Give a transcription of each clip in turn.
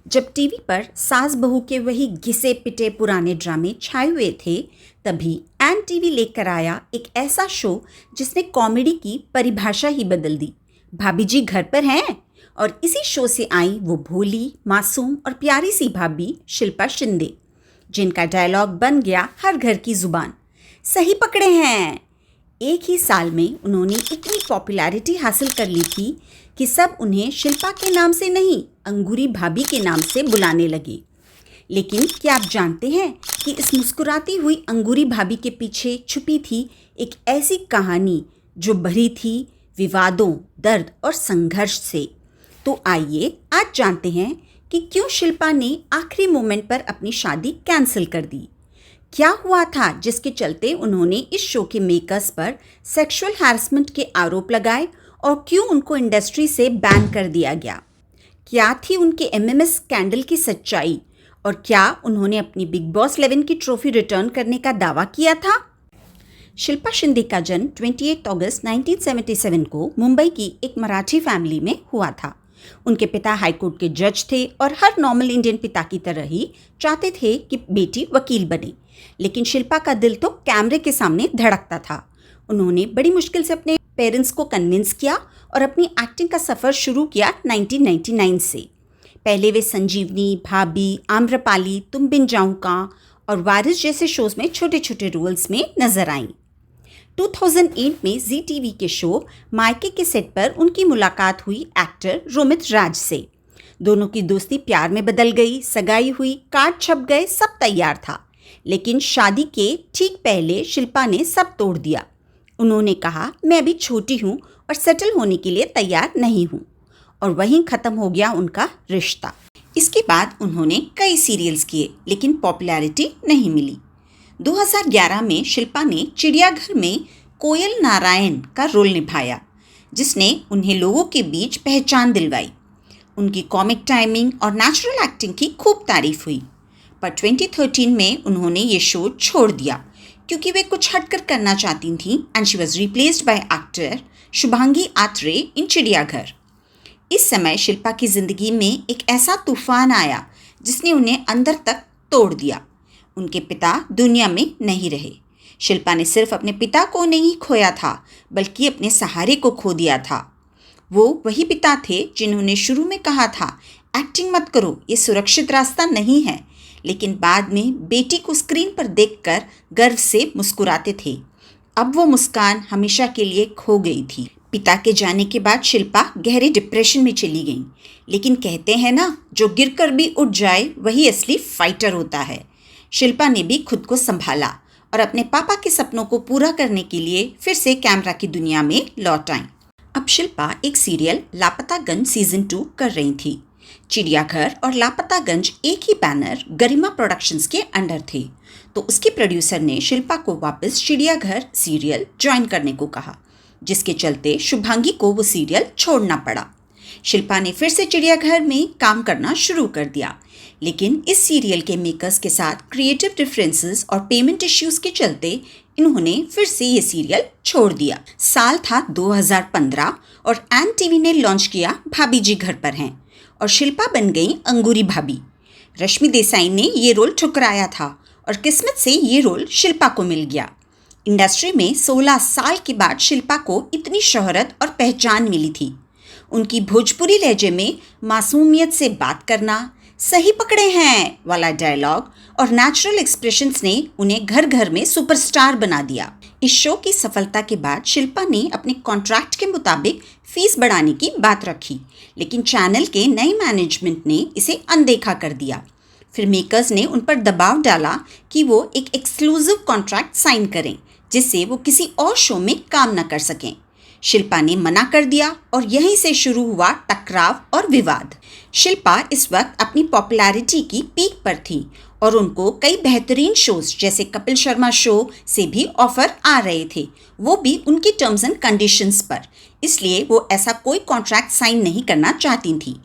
जब टीवी पर सास बहू के वही घिसे पिटे पुराने ड्रामे छाए हुए थे, तभी एन टीवी लेकर आया एक ऐसा शो जिसने कॉमेडी की परिभाषा ही बदल दी। भाभी जी घर पर हैं। और इसी शो से आई वो भोली, मासूम और प्यारी सी भाभी शिल्पा शिंदे, जिनका डायलॉग बन गया हर घर की जुबान। सही पकड़े हैं। एक ही साल में उन्होंने इतनी पॉपुलैरिटी हासिल कर ली थी कि सब उन्हें शिल्पा के नाम से नहीं, अंगूरी भाभी के नाम से बुलाने लगे। लेकिन क्या आप जानते हैं कि इस मुस्कुराती हुई अंगूरी भाभी के पीछे छुपी थी एक ऐसी कहानी जो भरी थी विवादों, दर्द और संघर्ष से। तो आइए आज जानते हैं कि क्यों शिल्पा ने आखिरी मोमेंट पर अपनी शादी कैंसिल कर दी। क्या हुआ था जिसके चलते उन्होंने इस शो के मेकर्स पर सेक्सुअल हैरेसमेंट के आरोप लगाए और क्यों उनको इंडस्ट्री से बैन कर दिया गया। क्या थी उनके एमएमएस स्कैंडल की सच्चाई और क्या उन्होंने अपनी बिग बॉस 11 की ट्रॉफी रिटर्न करने का दावा किया था। शिल्पा शिंदे का जन्म 28 अगस्त 1977 को मुंबई की एक मराठी फैमिली में हुआ था। उनके पिता हाईकोर्ट के जज थे और हर नॉर्मल इंडियन पिता की तरह ही चाहते थे कि बेटी वकील बने। लेकिन शिल्पा का दिल तो कैमरे के सामने धड़कता था। उन्होंने बड़ी मुश्किल से अपने पेरेंट्स को कन्विंस किया और अपनी एक्टिंग का सफ़र शुरू किया 1999 से। पहले वे संजीवनी, भाभी, आम्रपाली, तुम बिन जाऊं का और वारिस जैसे शोज में छोटे छोटे रोल्स में नजर आईं। 2008 में जी टीवी के शो मायके के सेट पर उनकी मुलाकात हुई एक्टर रोमित राज से। दोनों की दोस्ती प्यार में बदल गई, सगाई हुई, कार्ड छप गए, सब तैयार था। लेकिन शादी के ठीक पहले शिल्पा ने सब तोड़ दिया। उन्होंने कहा, मैं अभी छोटी हूँ और सेटल होने के लिए तैयार नहीं हूँ। और वहीं ख़त्म हो गया उनका रिश्ता। इसके बाद उन्होंने कई सीरियल्स किए लेकिन पॉपुलैरिटी नहीं मिली। 2011 में शिल्पा ने चिड़ियाघर में कोयल नारायण का रोल निभाया, जिसने उन्हें लोगों के बीच पहचान दिलवाई। उनकी कॉमिक टाइमिंग और नेचुरल एक्टिंग की खूब तारीफ हुई। पर 2013 में उन्होंने ये शो छोड़ दिया क्योंकि वे कुछ हटकर करना चाहती थीं and she was replaced by actor Shubhangi Atre in Chidiyaghar. इस समय शिल्पा की ज़िंदगी में एक ऐसा तूफान आया जिसने उन्हें अंदर तक तोड़ दिया। उनके पिता दुनिया में नहीं रहे। शिल्पा ने सिर्फ अपने पिता को नहीं खोया था बल्कि अपने सहारे को खो दिया था। वो वही पिता थे जिन्होंने शुरू में कहा था, एक्टिंग मत करो, ये सुरक्षित रास्ता नहीं है, लेकिन बाद में बेटी को स्क्रीन पर देखकर गर्व से मुस्कुराते थे। अब वो मुस्कान हमेशा के लिए खो गई थी। पिता के जाने के बाद शिल्पा गहरे डिप्रेशन में चली गई। लेकिन कहते हैं ना, जो गिरकर भी उठ जाए वही असली फाइटर होता है। शिल्पा ने भी खुद को संभाला और अपने पापा के सपनों को पूरा करने के लिए फिर से कैमरा की दुनिया में लौट आई। अब शिल्पा एक सीरियल लापतागंज सीजन 2 कर रही थी। चिड़ियाघर और लापतागंज एक ही बैनर गरिमा प्रोडक्शंस के अंडर थे, तो उसके प्रोड्यूसर ने शिल्पा को वापस चिड़ियाघर सीरियल ज्वाइन करने को कहा, जिसके चलते शुभांगी को वो सीरियल छोड़ना पड़ा। शिल्पा ने फिर से चिड़ियाघर में काम करना शुरू कर दिया, लेकिन इस सीरियल के मेकर्स के साथ क्रिएटिव डिफरेंसेस और पेमेंट इश्यूज के चलते इन्होंने फिर से ये सीरियल छोड़ दिया। साल था 2015 और एन टीवी ने लॉन्च किया भाभी जी घर पर हैं और शिल्पा बन गई अंगूरी भाभी। रश्मि देसाई ने ये रोल ठुकराया था और किस्मत से ये रोल शिल्पा को मिल गया। इंडस्ट्री में 16 साल के बाद शिल्पा को इतनी शोहरत और पहचान मिली थी। उनकी भोजपुरी लहजे में मासूमियत से बात करना, सही पकड़े हैं वाला डायलॉग और नेचुरल एक्सप्रेशंस ने उन्हें घर घर में सुपरस्टार बना दिया। इस शो की सफलता के बाद शिल्पा ने अपने कॉन्ट्रैक्ट के मुताबिक फीस बढ़ाने की बात रखी, लेकिन चैनल के नए मैनेजमेंट ने इसे अनदेखा कर दिया। फिर मेकर्स ने उन पर दबाव डाला कि वो एक एक्सक्लूसिव कॉन्ट्रैक्ट साइन करें जिससे वो किसी और शो में काम न कर सकें। शिल्पा ने मना कर दिया और यहीं से शुरू हुआ टकराव और विवाद। शिल्पा इस वक्त अपनी पॉपुलैरिटी की पीक पर थी और उनको कई बेहतरीन शोज जैसे कपिल शर्मा शो से भी ऑफर आ रहे थे, वो भी उनकी टर्म्स एंड कंडीशंस पर। इसलिए वो ऐसा कोई कॉन्ट्रैक्ट साइन नहीं करना चाहती थी।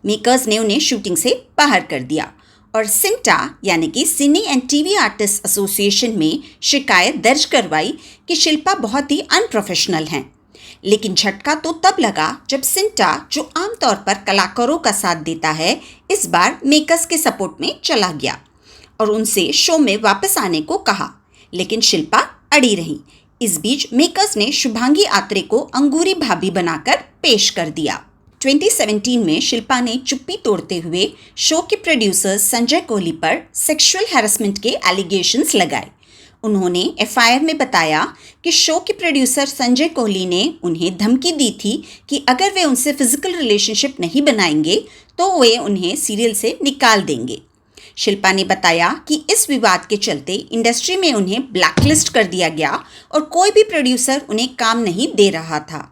मेकर्स ने उन्हें शूटिंग से बाहर कर दिया और सिंटा यानी कि सिनी एंड टीवी आर्टिस्ट एसोसिएशन में शिकायत दर्ज करवाई कि शिल्पा बहुत ही अनप्रोफेशनल हैं। लेकिन झटका तो तब लगा जब सिंटा, जो आमतौर पर कलाकारों का साथ देता है, इस बार मेकर्स के सपोर्ट में चला गया और उनसे शो में वापस आने को कहा, लेकिन शिल्पा अड़ी रही। इस बीच मेकर्स ने शुभांगी आत्रे को अंगूरी भाभी बनाकर पेश कर दिया। 2017 में शिल्पा ने चुप्पी तोड़ते हुए शो के प्रोड्यूसर संजय कोहली पर सेक्सुअल हैरेसमेंट के एलिगेशंस लगाए। उन्होंने एफआईआर में बताया कि शो के प्रोड्यूसर संजय कोहली ने उन्हें धमकी दी थी कि अगर वे उनसे फिजिकल रिलेशनशिप नहीं बनाएंगे तो वे उन्हें सीरियल से निकाल देंगे। शिल्पा ने बताया कि इस विवाद के चलते इंडस्ट्री में उन्हें ब्लैकलिस्ट कर दिया गया और कोई भी प्रोड्यूसर उन्हें काम नहीं दे रहा था।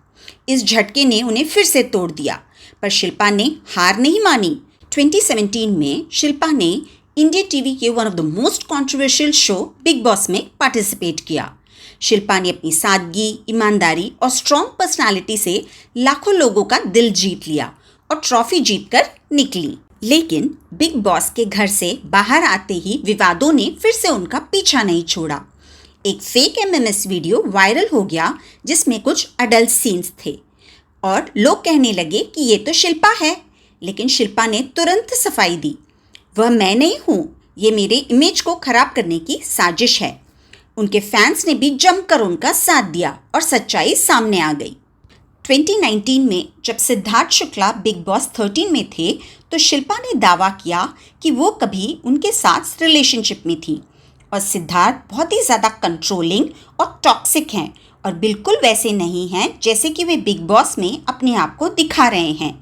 इस झटके ने उन्हें फिर से तोड़ दिया, पर शिल्पा ने हार नहीं मानी। 2017 में शिल्पा ने इंडिया टीवी के one of the most controversial show big boss में पार्टिसिपेट किया। शिल्पा ने अपनी सादगी, ईमानदारी और स्ट्रॉन्ग पर्सनालिटी से लाखों लोगों का दिल जीत लिया और ट्रॉफी जीतकर निकली। लेकिन बिग बॉस के घर से बाहर आते ही विवादों ने फिर से उनका पीछा नहीं छोड़ा। एक फेक एमएमएस वीडियो वायरल हो गया जिसमें कुछ अडल्ट सीन्स थे और लोग कहने लगे कि ये तो शिल्पा है, लेकिन शिल्पा ने तुरंत सफाई दी, वह मैं नहीं हूँ, ये मेरे इमेज को खराब करने की साजिश है। उनके फैंस ने भी जमकर उनका साथ दिया और सच्चाई सामने आ गई। 2019 में जब सिद्धार्थ शुक्ला बिग बॉस 13 में थे तो शिल्पा ने दावा किया कि वो कभी उनके साथ रिलेशनशिप में थी और सिद्धार्थ बहुत ही ज़्यादा कंट्रोलिंग और टॉक्सिक हैं और बिल्कुल वैसे नहीं हैं जैसे कि वे बिग बॉस में अपने आप को दिखा रहे हैं।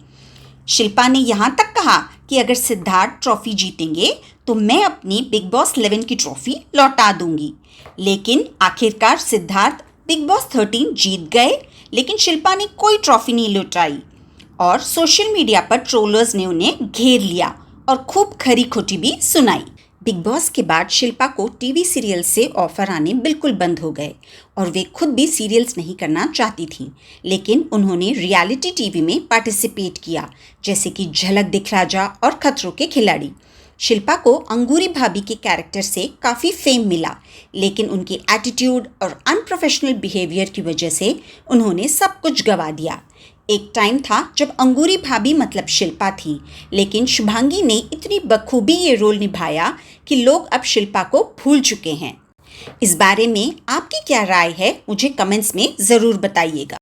शिल्पा ने यहाँ तक कहा कि अगर सिद्धार्थ ट्रॉफी जीतेंगे तो मैं अपनी बिग बॉस 11 की ट्रॉफी लौटा दूंगी। लेकिन आखिरकार सिद्धार्थ बिग बॉस 13 जीत गए, लेकिन शिल्पा ने कोई ट्रॉफी नहीं लौटाई और सोशल मीडिया पर ट्रोलर्स ने उन्हें घेर लिया और खूब खरी खोटी भी सुनाई। बिग बॉस के बाद शिल्पा को टीवी सीरियल से ऑफर आने बिल्कुल बंद हो गए और वे खुद भी सीरियल्स नहीं करना चाहती थीं, लेकिन उन्होंने रियलिटी टीवी में पार्टिसिपेट किया, जैसे कि झलक दिख राजा और खतरों के खिलाड़ी। शिल्पा को अंगूरी भाभी के कैरेक्टर से काफ़ी फेम मिला, लेकिन उनकी एटीट्यूड और अनप्रोफेशनल बिहेवियर की वजह से उन्होंने सब कुछ गंवा दिया। एक टाइम था जब अंगूरी भाभी मतलब शिल्पा थी, लेकिन शुभांगी ने इतनी बखूबी ये रोल निभाया कि लोग अब शिल्पा को भूल चुके हैं। इस बारे में आपकी क्या राय है, मुझे कमेंट्स में ज़रूर बताइएगा।